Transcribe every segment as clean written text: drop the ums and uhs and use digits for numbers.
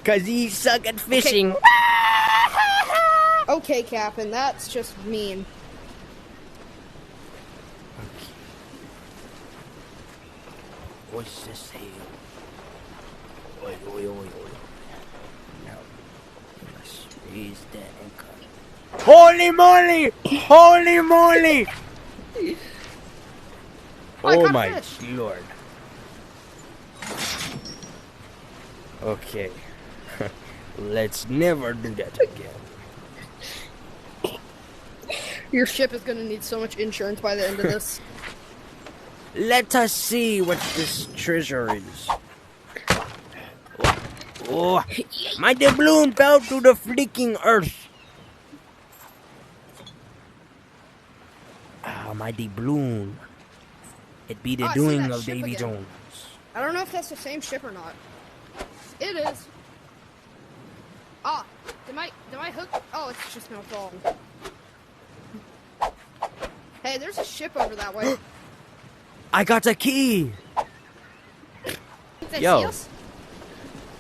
Cause he suck at fishing. Okay, Captain, that's just mean. Okay. What's the sail? Oi, oi, oi, oi. Now, let's raise the anchor. Holy moly! Holy moly! Oh my lord. Okay. Let's never do that again. Your ship is gonna need so much insurance by the end of this. Let us see what this treasure is. Oh, my doubloon fell to the freaking earth. Ah, my doubloon. It be the doing of Davy Jones. I don't know if that's the same ship or not. It is. Ah, did my hook? Oh, it's just no problem. Hey, there's a ship over that way. I got a key. Yo,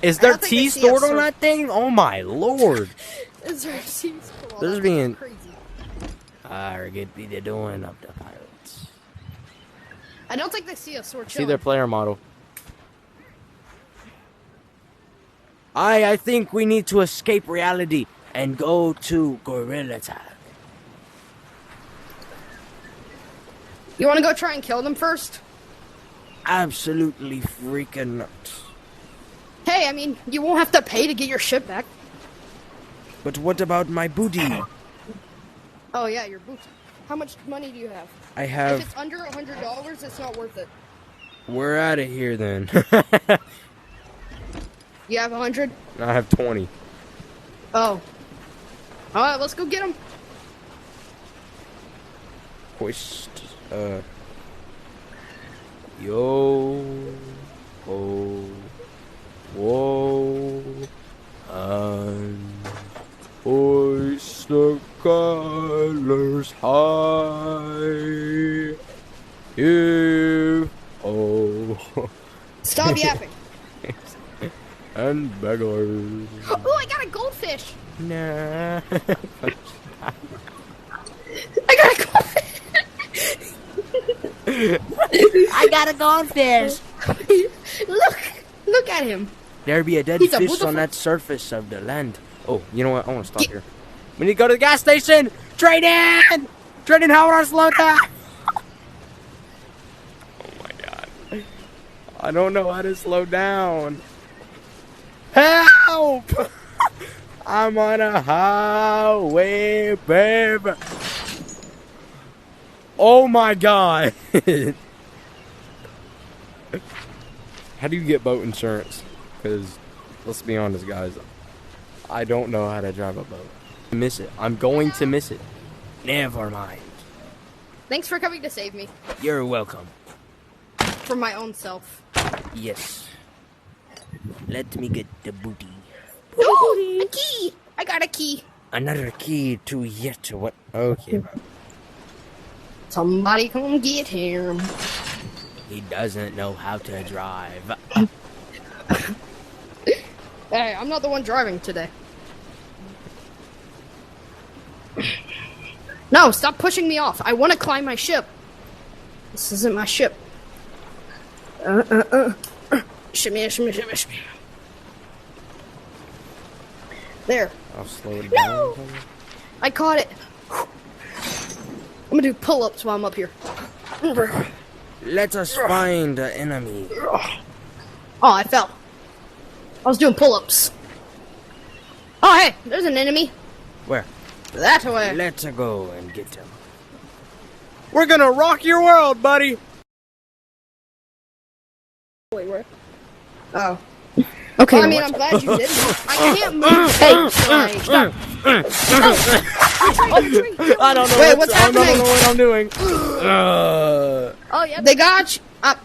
is I there don't think tea they see us, stored on sir. that thing? Oh my lord. Is there tea stored? Oh, This is that's being crazy. It be the doing of the pirates. I don't think they see us. We're See chilling. their player model. I think we need to escape reality and go to Gorilla Tag. You want to go try and kill them first? Absolutely freaking nuts. Hey, I mean, you won't have to pay to get your ship back. But what about my booty? Oh yeah, your boots. How much money do you have? I If have... it's under $100, it's not worth it. We're out of here then. You have 100? I have 20. Oh. Alright, let's go get them. Hoist, yo, ho, whoa, and hoist the colors high, if, oh. Stop yapping. And beggars. Oh, I got a goldfish. Nah. I got a goldfish. I got a goldfish. Look at him. There be a dead He's a fish beautiful- on that surface of the land. Oh, you know what? I want to stop here. We need to go to the gas station. Trade-in! Trade-in, how would I slow down? Oh my god. I don't know how to slow down. Help! I'm on a highway, baby. Oh my god. How do you get boat insurance? Because, let's be honest, guys. I don't know how to drive a boat. Miss it. I'm going to miss it. Never mind. Thanks for coming to save me. You're welcome. From my own self. Yes. Let me get the booty. Oh, a key! I got a key. Another key to yet what? Okay. Somebody come get him. He doesn't know how to drive. Hey, I'm not the one driving today. No, stop pushing me off. I want to climb my ship. This isn't my ship. Shimmy, shimmy, shimmy, shimmy. There. I'll slow it No! down. I caught it. I'm gonna do pull-ups while I'm up here. Let us find the enemy. Oh, I fell. I was doing pull-ups. Oh, hey, there's an enemy. Where? That way. Let's go and get him. We're gonna rock your world, buddy. Wait, where? Oh. Okay. Well, I mean, I'm glad you did. I can't move. Hey, stop. I don't know. Wait, what's I don't happening? know what I'm doing. Oh yeah. They got you.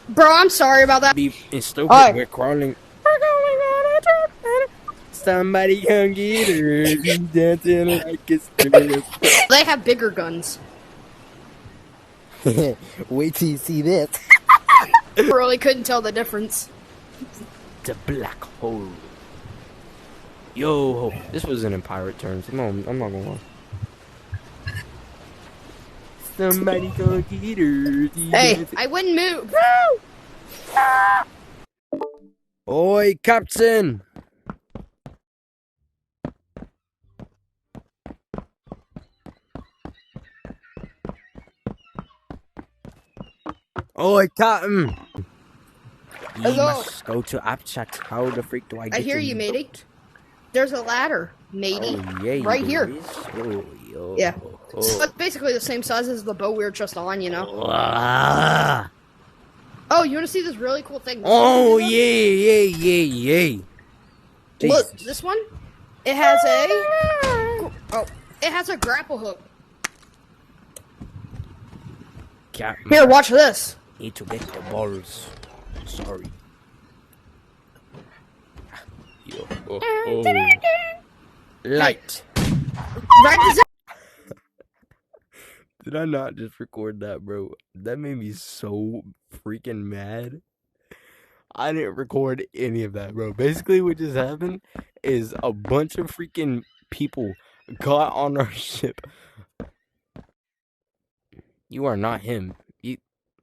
Bro, I'm sorry about that. Beef is stupid. Right. We're crawling. We're going on a trip. Somebody come get her. She's dancing like a strip. They have bigger guns. Wait till you see this. Really couldn't tell the difference. It's a black hole. Yo, this wasn't in pirate terms. Come on, I'm not gonna lie. Somebody go get her. Hey, I wouldn't move. Oi, Captain! Oi, Captain! You Hello. must go to app chat. How the freak do I get I hear in? you, matey. There's a ladder, matey. Oh, yeah, right here. Oh, yo. Yeah. Oh. So it's basically the same size as the boat we were just on, you know? Ah. Oh, you want to see this really cool thing? Oh, yeah. Look, this one, it has a grapple hook. Captain, Here, watch this. need to get the balls. Sorry. Yo, Light. Right this Did I not just record that, bro? That made me so freaking mad. I didn't record any of that, bro. Basically, what just happened is a bunch of freaking people got on our ship. You are not him.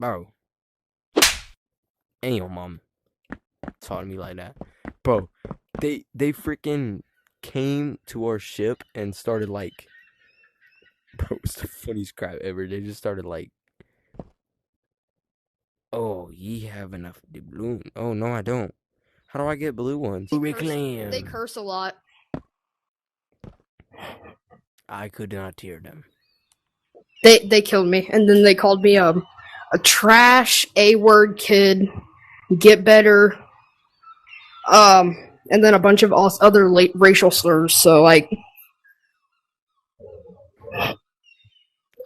Bro. Ain't your mom taught me like that. Bro, they freaking came to our ship and started like... Bro, it's the funniest crap ever. They just started like... Oh, ye have enough doubloon. Oh, no, I don't. How do I get blue ones? They curse a lot. I could not hear them. They killed me, and then they called me a trash A-word kid. Get better. And then a bunch of other racial slurs. So like,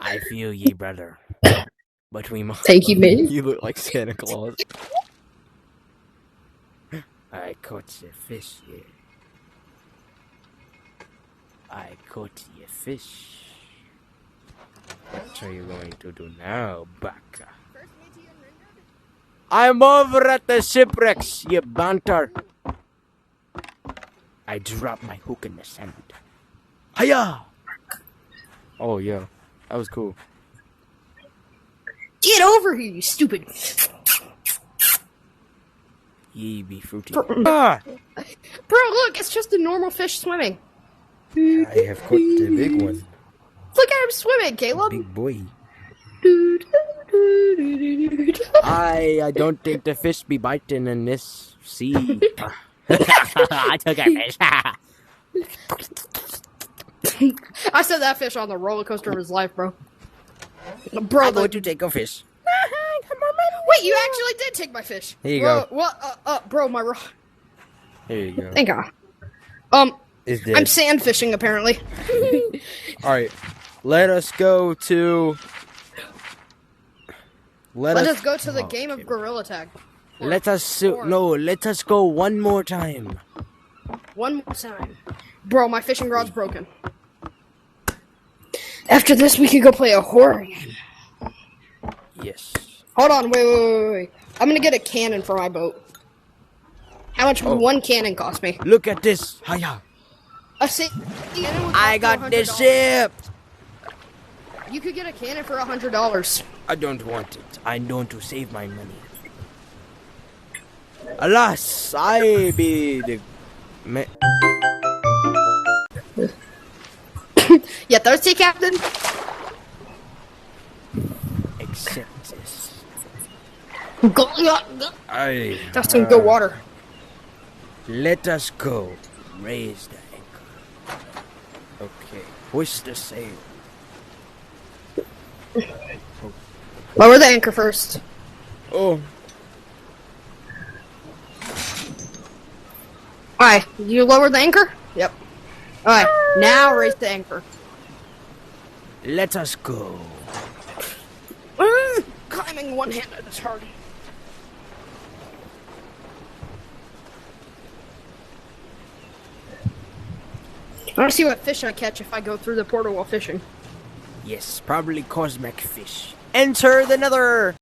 I feel ye, brother. But we must. thank you, mate. You look like Santa Claus. I caught your fish here. I caught your fish. What are you going to do now, Baka? I'm over at the shipwrecks, you banter. I dropped my hook in the sand. Hiya! Oh, yeah. That was cool. Get over here, you stupid. Ye be fruity. Bro, look, it's just a normal fish swimming. I have caught the big one. Look at him swimming, Caleb. Big boy. I don't think the fish be biting in this sea. I took a fish. I set that fish on the roller coaster of his life, bro. Bro, I'm going to take a fish. wait, you actually did take my fish. Here you bro, go. What? Bro, my Here you go. thank God. It's dead. I'm sand fishing apparently. Alright. Let us go to... Let us go to the game of Gorilla Tag. Let us go one more time. One more time. Bro, my fishing rod's broken. After this, we could go play a horror game. Yes. Hold on, wait. I'm gonna get a cannon for my boat. How much would one cannon cost me? Look at this. Hiya. I got this ship. You could get a cannon for $100. I don't want it. I want to save my money. Alas, I be the... You thirsty, Captain? Accept this. Go. That's some good water. Let us go. Raise the anchor. Okay. Hoist the sail. Lower the anchor first. Oh. Alright, you lower the anchor? Yep. Alright, now raise the anchor. Let us go. Climbing one-handed is hard. I want to see what fish I catch if I go through the portal while fishing. Yes, probably cosmic fish. Enter the nether.